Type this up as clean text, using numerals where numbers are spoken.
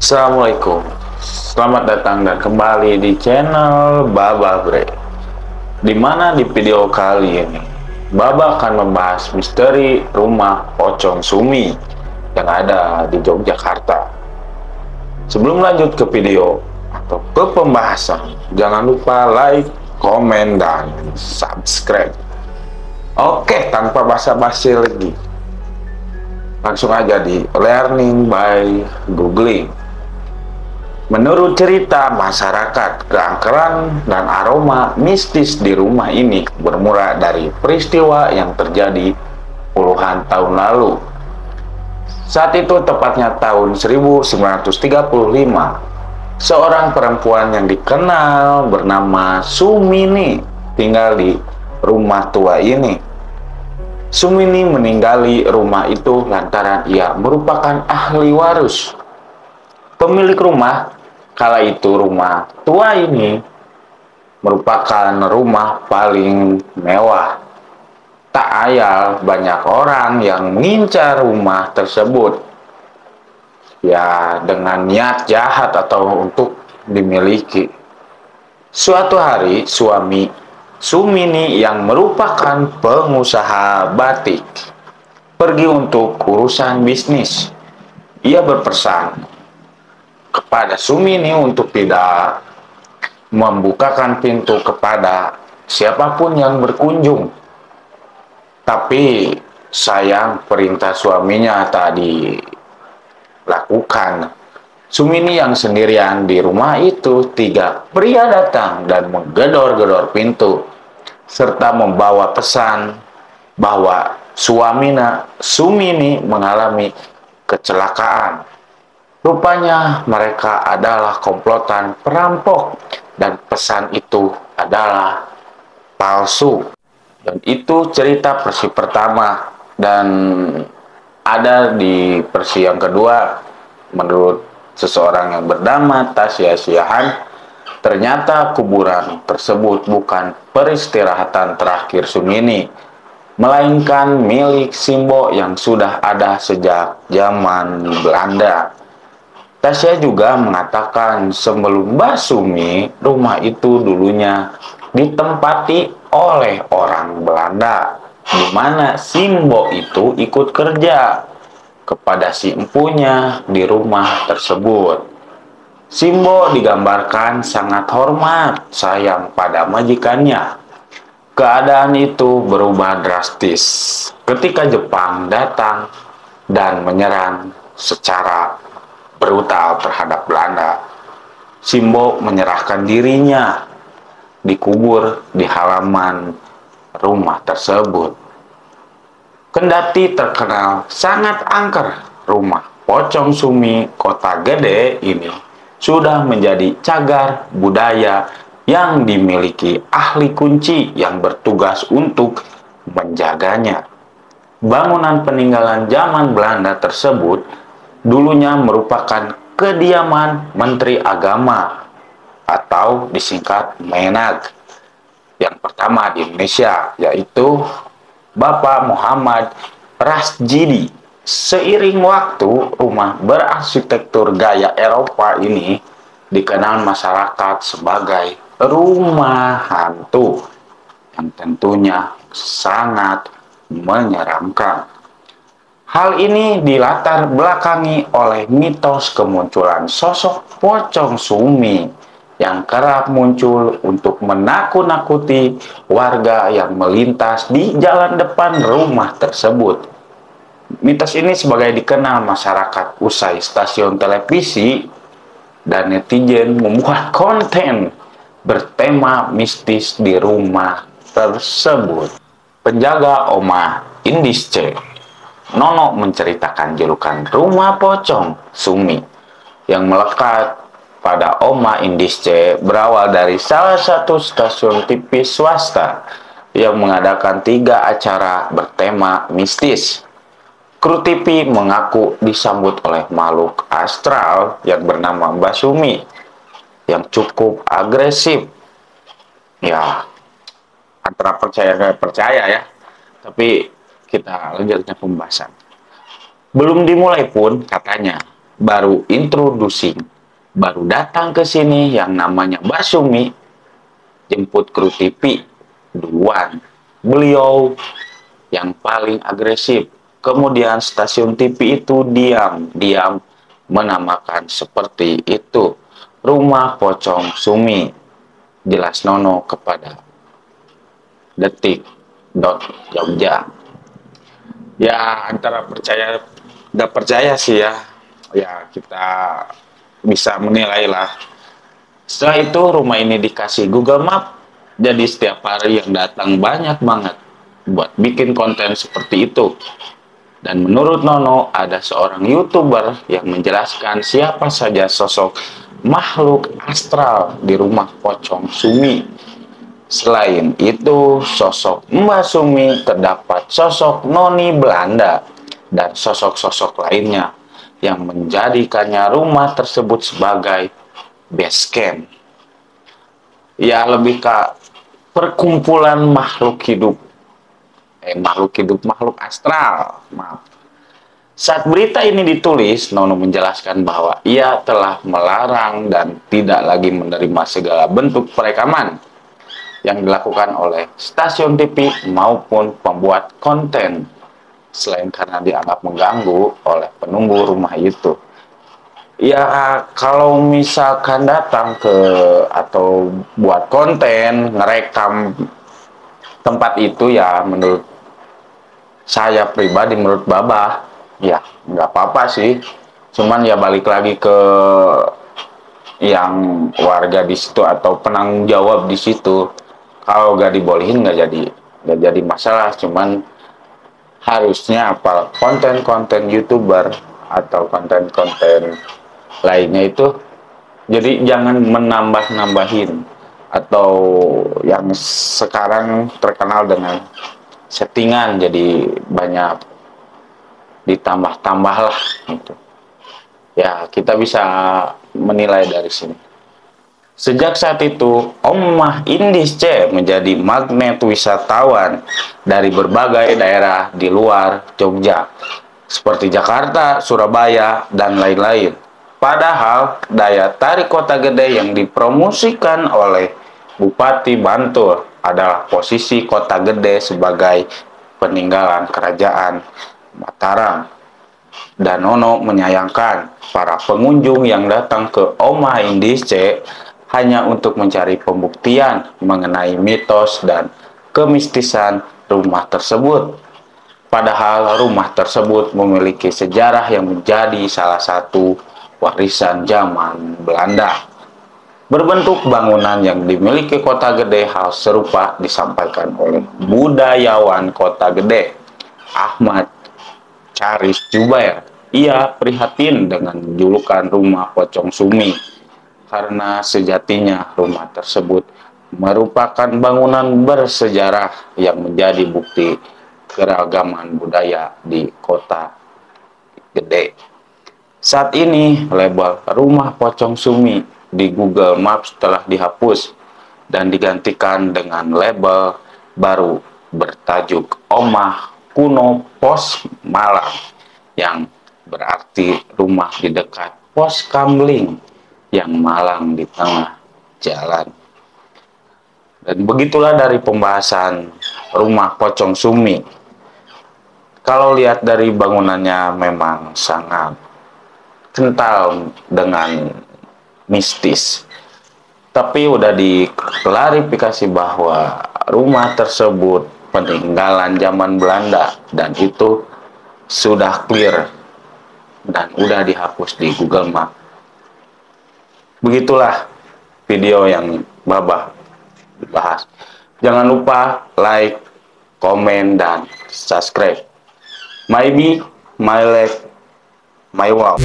Assalamualaikum. Selamat datang dan kembali di channel Baba Bre. Dimana di video kali ini Baba akan membahas misteri rumah pocong Sumi yang ada di Yogyakarta. Sebelum lanjut ke video atau ke pembahasan, jangan lupa like, komen, dan subscribe. Oke, tanpa basa-basi lagi, langsung aja di learning by googling. Menurut cerita masyarakat, keangkeran dan aroma mistis di rumah ini bermula dari peristiwa yang terjadi puluhan tahun lalu. Saat itu tepatnya tahun 1935, seorang perempuan yang dikenal bernama Sumini tinggal di rumah tua ini. Sumini meninggali rumah itu lantaran ia merupakan ahli waris. Pemilik rumah kala itu rumah tua ini merupakan rumah paling mewah. Tak ayal banyak orang yang mengincar rumah tersebut, ya dengan niat jahat atau untuk dimiliki. Suatu hari suami Sumini yang merupakan pengusaha batik pergi untuk urusan bisnis. Ia berpesan kepada Sumini untuk tidak membukakan pintu kepada siapapun yang berkunjung. Tapi sayang perintah suaminya tak dilakukan. Sumini yang sendirian di rumah itu, tiga pria datang dan menggedor-gedor pintu serta membawa pesan bahwa Sumini mengalami kecelakaan. Rupanya mereka adalah komplotan perampok dan pesan itu adalah palsu. Dan itu cerita versi pertama, dan ada di versi yang kedua. Menurut seseorang yang bernama Tasya Siahan, ternyata kuburan tersebut bukan peristirahatan terakhir Sumini, melainkan milik Simbo yang sudah ada sejak zaman Belanda. Tasya juga mengatakan sebelum Mbak Sumi, rumah itu dulunya ditempati oleh orang Belanda, di mana Simbo itu ikut kerja kepada si empunya di rumah tersebut. Simbo digambarkan sangat hormat, sayang pada majikannya. Keadaan itu berubah drastis ketika Jepang datang dan menyerang secara brutal terhadap Belanda. Simbo menyerahkan dirinya, dikubur di halaman rumah tersebut. Kendati terkenal sangat angker, rumah pocong Sumi Kota Gede ini sudah menjadi cagar budaya yang dimiliki ahli kunci yang bertugas untuk menjaganya. Bangunan peninggalan zaman Belanda tersebut dulunya merupakan kediaman Menteri Agama atau disingkat Menag yang pertama di Indonesia, yaitu Bapak Muhammad Rasjidi. Seiring waktu, rumah berarsitektur gaya Eropa ini dikenal masyarakat sebagai rumah hantu yang tentunya sangat menyeramkan. Hal ini dilatar belakangi oleh mitos kemunculan sosok pocong Sumi yang kerap muncul untuk menakut-nakuti warga yang melintas di jalan depan rumah tersebut. Mitos ini sebagai dikenal masyarakat usai stasiun televisi dan netizen membuat konten bertema mistis di rumah tersebut. Penjaga Oma Indische Nono menceritakan julukan rumah pocong Sumi yang melekat pada Oma Indische berawal dari salah satu stasiun TV swasta yang mengadakan 3 acara bertema mistis. Kru TV mengaku disambut oleh makhluk astral yang bernama Mbak Sumi yang cukup agresif. Ya, antara percaya nggak percaya ya, tapi kita lanjutkan pembahasan. Belum dimulai pun katanya baru introducing, baru datang ke sini yang namanya Mbak Sumi, jemput kru TV duluan. Beliau yang paling agresif. Kemudian stasiun TV itu diam-diam menamakan seperti itu, Rumah Pocong Sumi. Jelas Nono kepada Detik.Jogja. Ya antara percaya nggak percaya sih ya. Ya kita bisa menilai lah. Setelah itu rumah ini dikasih Google Map. Jadi setiap hari yang datang banyak banget buat bikin konten seperti itu. Dan menurut Nono, ada seorang YouTuber yang menjelaskan siapa saja sosok makhluk astral di Rumah Pocong Sumi. Selain itu, sosok Mbak Sumi terdapat sosok Noni Belanda dan sosok-sosok lainnya yang menjadikannya rumah tersebut sebagai base camp. Ya lebih ke perkumpulan makhluk hidup. Makhluk astral, maaf. Saat berita ini ditulis, Nono menjelaskan bahwa ia telah melarang dan tidak lagi menerima segala bentuk perekaman yang dilakukan oleh stasiun TV maupun pembuat konten, selain karena dianggap mengganggu oleh penunggu rumah itu. Ya kalau misalkan datang ke atau buat konten, ngerekam tempat itu, ya menurut saya pribadi, menurut Babah, ya nggak apa-apa sih. Cuman ya balik lagi ke yang warga di situ atau penanggung jawab di situ. Kalau nggak dibolehin nggak jadi masalah. Cuman harusnya apa, konten-konten YouTuber atau konten-konten lainnya itu jadi jangan menambah-nambahin, atau yang sekarang terkenal dengan settingan, jadi banyak ditambah-tambah lah gitu. Ya kita bisa menilai dari sini. Sejak saat itu, Omah Indis C menjadi magnet wisatawan dari berbagai daerah di luar Jogja, seperti Jakarta, Surabaya, dan lain-lain. Padahal daya tarik Kota Gede yang dipromosikan oleh Bupati Bantul adalah posisi Kota Gede sebagai peninggalan kerajaan Mataram. Dan Nono menyayangkan para pengunjung yang datang ke Omah Indis C hanya untuk mencari pembuktian mengenai mitos dan kemistisan rumah tersebut. Padahal rumah tersebut memiliki sejarah yang menjadi salah satu warisan zaman Belanda. Berbentuk bangunan yang dimiliki Kota Gede, hal serupa disampaikan oleh budayawan Kota Gede, Ahmad Charis Jubair. Ia prihatin dengan julukan Rumah Pocong Sumi, karena sejatinya rumah tersebut merupakan bangunan bersejarah yang menjadi bukti keragaman budaya di Kota Gede. Saat ini, label Rumah Pocong Sumi di Google Maps telah dihapus dan digantikan dengan label baru bertajuk Omah Kuno Pos Malang, yang berarti rumah di dekat Pos Kamling yang malang di tengah jalan. Dan begitulah dari pembahasan Rumah Pocong Sumi. Kalau lihat dari bangunannya memang sangat kental dengan mistis. Tapi udah diklarifikasi bahwa rumah tersebut peninggalan zaman Belanda dan itu sudah clear dan udah dihapus di Google Map. Begitulah video yang Babah bahas. Jangan lupa like, komen, dan subscribe. My me, my life, my wow.